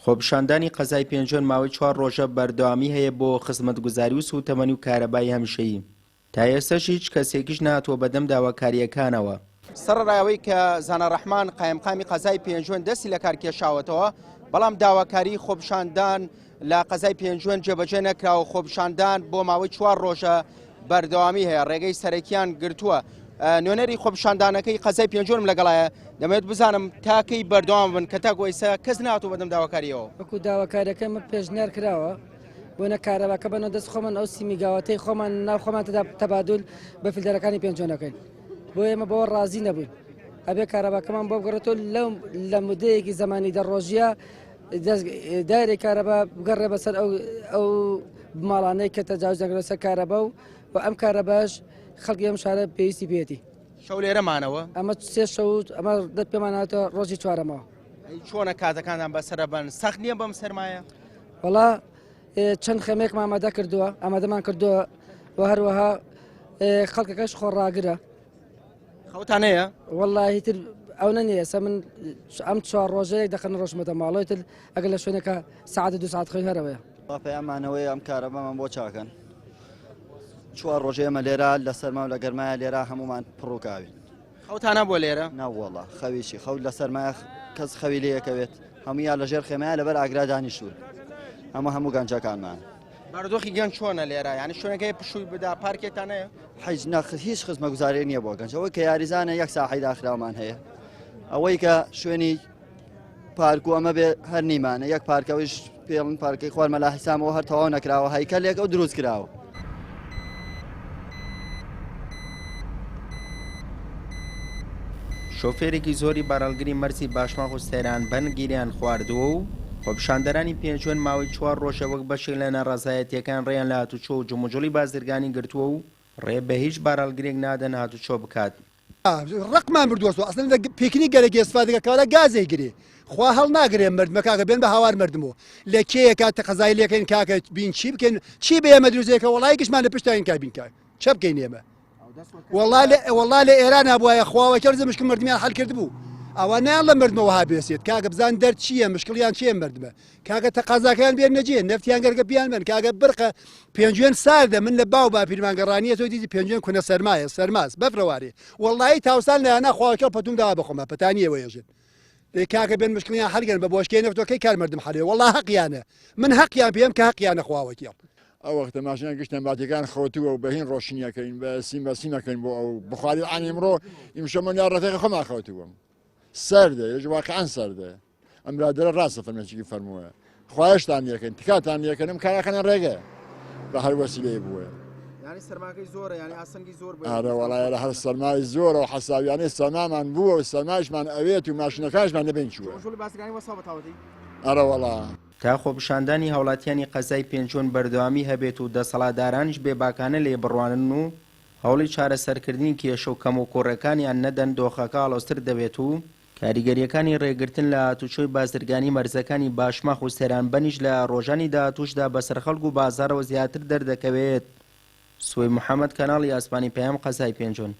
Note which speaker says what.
Speaker 1: خۆپیشاندانی قەزای پێنجۆن ماوەی 4 ڕۆژە بەردەوامی هەیە بۆ خزمەتگوزاری و سوتەمەنی و کارەبای هەمیشەیی. تا ئێستاش هیچ کەسێکیش نهاتووە بەدەم داواکاریەکانەوە.
Speaker 2: سەرڕایەوەی کە زانە ڕەحمان قایمقامی قەزای پێنجۆن دەستی لە کار کێشاوەتەوە، بەڵام داواکاری خۆپیشاندان لە قەزای پێنجۆن جێبەجێ نەکراوە. خۆپیشاندان بۆ ماوەی 4 ڕۆژە بەردەوامی هەیە، ڕێگەی سەرەکیان گرتووە. نوێنەری خۆپیشاندانەکەی قەزای پێنجۆنم لەگەڵایە. دەمەوێت بزانم تاکەی بەردەوام بن کە تاکو ئێستا کەس نهاتوو بەدەم داواکاریەوە.
Speaker 3: وەکو داواکاریەکەمە پێشنیار کراوە بۆنە کارەباکە بەنەوە دەست خۆمان ئەو سیمیگاوەتەی خۆمان ناو خۆمان تەبادول بە فیلتەرەکانی پێنجۆنەکەین. بۆ ئێمە بەوە ڕازی نەبووین. ئەبێ کارەباکەمان بۆ بگەڕێتەوە لە مودەیەکی زمانی دەڕۆژیە دایرەی کارەبا بگەڕێ بەسەر ئەو ماڵانەی کە تەجاوز دەکرێت سەر کارەبا و ئەم کارەباش خەڵکی ئەم شارە پێویستی پێێتی.
Speaker 2: شەو لێرەمانەوە
Speaker 3: ئەمە سێ شەوت ئەمە دەت پێماناتەوە ڕۆژی چوارەمەوە.
Speaker 2: چۆنە کاتەکانان بەسرە بن سەخت نییە بەم سەرمایە؟
Speaker 3: وەڵا چەند خەمێکمان ئامادە کردووە، ئامادەمان کردووە و هەروەها خەڵکەکەش خۆڕاگرە.
Speaker 2: خەوتانەیە؟
Speaker 3: وەڵی تر ئەو نەنیە ئێستا من ئەم 4 ڕۆژەیەک دەخەن ڕۆژمەتە ماڵۆی تر ئەگەر لە شوێنەکە سعات 2 ساعت خۆی هەرەوەیە.
Speaker 4: پەیامانەوەی ئەم کارەبامان بۆ چاکەن. 4 ڕۆژێ ئەمە لێرە لە سەرما و لە گەرمایە لێرە هەمومان پڕووکاوین.
Speaker 2: خەوتانە بۆ لێرە؟
Speaker 4: ناوەڵا خەویشی خەوت لە سەرمایە کەس خەوی لەیەکەوێت هەمویان لەژێر خێمایە لەبەر ئاگرا دانیشتون. هەموو گەنجەکانمان.
Speaker 2: بارودۆخی گەنج چۆنە لێرە؟ یعنی شوێنەکەی پشووی بدا پارکێکتانەیە؟
Speaker 4: هیچ خزمەتگوزاری نییە بۆ گەنج. ئەوەی کە یاریزانە یەک ساحەی داخراومان هەیە. ئەوەی کە شوێنی پارک و ئەمە بێ هەر نیمانە یەک پارکەوەش پێڵن پارکەی خوارمە لا حیسامەوە هەر تەواو نەکراوە هەیکەلێک ئەو دروست کراوە.
Speaker 1: شۆفێرێکی زۆری بارەڵگری مەرجی باشماغ و سەیران بەن گیریان خواردووە و خۆپیشاندەرانی پێنجۆن ماوەی 4 ڕۆژە وەک بەشێک لە ناڕازایەتیەکان ڕێیان لە هاتوچۆ و جموجڵی بازرگانی گرتووە و ڕێ بە هیچ بارەڵگرێک نادەن هاتوچۆ بکات.
Speaker 5: ڕقمان بردووە ئەسڵ پێکنی گەرەکی ئێسفادەکە کارە گازێک گرێ خوا هەڵ ناگرێ مردمە کاکە بێن بە هاوار مردمەوە لە کێیە کاتە قەزای لەکەین کاکە بین چی بکەین چی بە ئێمە دروستێکە وڵای گشتمان لە پشتین کابین کاک چە بکەین ئێمە وەڵا لە ئێران هەبووایە خواوە کەرزە مشکل مردمیان حەل کرد بوو ئەوە نیان لە مردمەوە هابێسێت کاکە بزان دەرد چییە مشکلیان چیە مردمە کاکە تەقازاکەیان بێن نەجێ نەفتیان گەرگە بیان بن کاکە برقە پێنجێن ساردە من لە باو با پیرمانگەڕانیە تۆ دیدی پێنجێن کونە سەرمایە سەرماس بەفرەوارێ وەڵایی تاوسان لەیانە خواوەکە پەتوم داوا بخۆمە پەتانیەوە ێژن کاکە بێن مشکلیان هەرگەن بە بۆشکەی نەفتەکەی کار مردم حەلێ وەڵا حەقیانە من حەقیان پێم کە حەقیانە خواوەکیڵ
Speaker 6: ئەو وەختە ماشینە گشتە باتەکان خۆتووە و بەهین ڕۆشنیەکەین بە سیمەکەین بۆ ئەو بخاری ئانی ئەمڕۆ ئیمشەمەنیا ڕەتەکە خۆما خەوتووەم سەردە ێژ واقعان سەردە ئەم برادرە ڕاستە فەرمێکی فەرمووە خوایشتان یەکەن تکاتان یەکەنم کارەکەنە ڕێگە بە هەر وەسیلەیە بووە
Speaker 2: یعنی سەرماکەی زۆرە یعنی ئاسنگی زۆر
Speaker 6: ئارە وەڵایە لە هەر سەرمای زۆرە و حەساویانەی سەرمامان بووە و سەرمایشمان ئەوێت و ماشینەکانشمان نەبین چووە ئارە وەڵا
Speaker 1: تا خۆپیشاندانی هاوڵاتیانی قەزای پێنجۆن بەردەوامی هەبێت و دەسەڵاتدارانیش بێباکانە لێ بڕوانن و هەوڵی چارەسەرکردنی کێشە و کەم و کۆڕەکانیان نەدەن دۆخەکە ئاڵۆزتر دەبێت و کاریگەریەکانی ڕێگرتن لە هاتوچۆی بازرگانی مەرزەکانی باشماخ و سەیرانبەنیش لە ڕۆژانی داهاتووشدا بەسەر خەڵک و بازارەوە زیاتر دەردەکەوێت. سوێ محەممەد کەناڵی ئاسمانی پەیام قەزای پێنجۆن.